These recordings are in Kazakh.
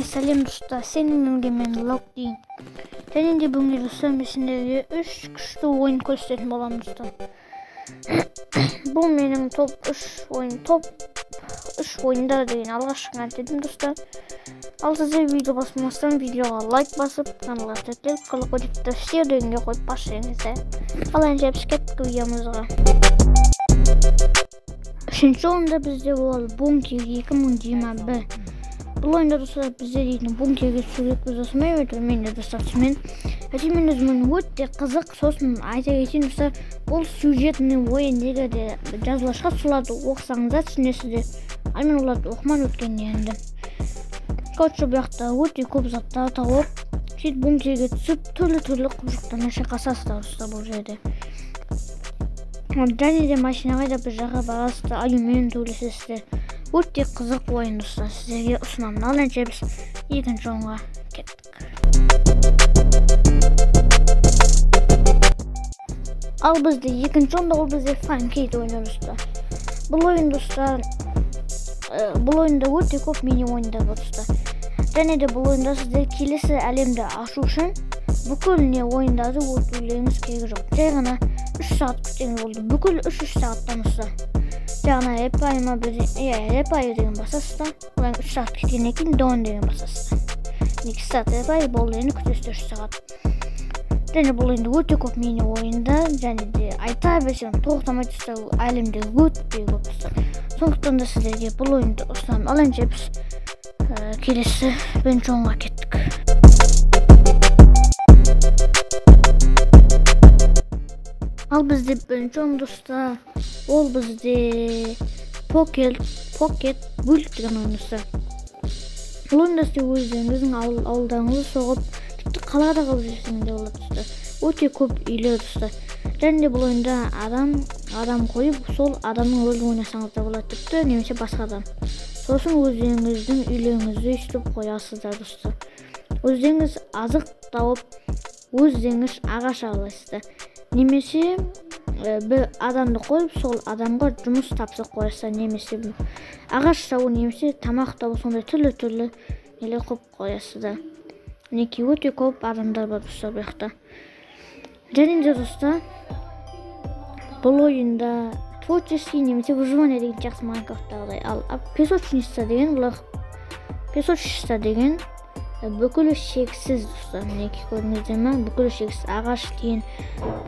Салем достар, сенің мен Локдин. Және де бүгінгі достар сендерге 3 күшті ойын көрсететін боламын достар. Бұл менің топ 3 ойындар деген алғашқы дедім достар. Ал сіздер видео баспастан видеоға лайк басып, каналға тіркеліп, колокольчикті все дегенге қойып басыңыздар. Ал енді кеттік видеомызға. Үшінші ойында бізде ол Бункер 2021. Бұл ойында достар бізде дейтін бункерге суретті жасамай өтір менде достар мен өзімін өте қызық. Сосын айта кетейін достар, бұл сюжетный ойын егерде жазылышқа соларды оқысаңыздар түсінесіздер. Ал мен оларды оқыман өткен енді. Короче, бұяқта өте көп заттар тауып, сөйтіп бункерге түсіп, түрлі құбыжықтармен шайқасасыздар достар бұл жерде. Және де машинаға да бір жаққа барасыздар, алюмин төлесесіздер. Өте қызық ойын достар, сіздерге ұсынамын. Ал енді біз екінші ойынға кеттік. Ал бізде екінші ойында ол бізде Фанкейт ойны достар. Бұл ойын достар, бұл ойында өте көп мини ойындар бар достар. Және де бұл ойында сіздер келесі әлемді ашу үшін бүкіл ойындарды өтулеріңіз керек жоқ. Жай ғана 3 сағат күтеңіз болды. Бүкіл 3 сағаттан достар. Жаңа репай деген басасыздар. Олар 3 сағат кеткеннен кейін дон деген басасыздар. 2 сағат репай болды, енді күтесіздер 3 сағат. Және бұл енді өте көп мини ойында, және де айта берсем тоқтамай достар, әлемде өте көп достар. Сондықтан да сіздерге бұл ойынды ұсынамын. Ал енді біз келесі бірінші ойынға кеттік. Ал бізде бірінші ойын достар, ол бізде Pocket Build деген ойын достар. Бұл ойында сіздер өздеріңіздің ауылдарыңызды соғып, тіпті қалада қалып жүрсеңіз де болады достар. Өте көп үйлер достар. Және де бұл ойында адам қойып, сол адамның рөлін ойнасаңыз да болады, тіпті немесе басқа адам. Сосын өздеріңіздің үйлеріңізді өстіп қоясыздар достар. Өздеріңіз азық тауып, өздеріңіз ағаш ағылайсыздар. Немесе бір адамды қойып, сол адамға жұмыс тапсырып қоясыздар. Немесе ағаш тауып, немесе тамақ тауып, сондай түрлі нелер қойып қоясыздар. Мінекей өте көп адамдар бар достар бұяқта. Және де достар, бұл ойында творческий немесе выживание деген жақсы Майнкрафттағыдай. Ал песочница деген бүкілі шексіз достар. Мінекей көрдіңіздер ме? Бүкілі шексіз ағаш деген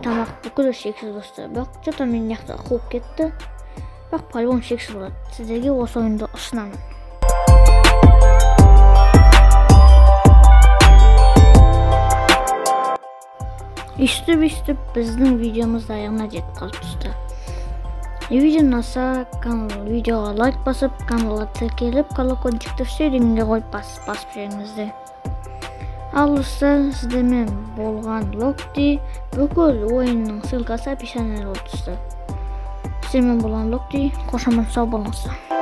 тамақ бүкілі шексіз достар. Бірақ жота мен яқта қуып кетті. Бірақ полигон шексіз болады. Сіздерге осы ойынды ұсынамын. Үстіп біздің видеомыз аяғына жетіп қалды достар. Видео ұнаса, видеоға лайк басып, каналға тіркеліп, колокольчикті все дегенге қойып басып жүріңіздер. Ал достар, сіздермен болған Локди, бүкіл ойынның ссылкасы описаниеде болды достар. Сіздермен болған Локди, қош аман сау болыңыздар.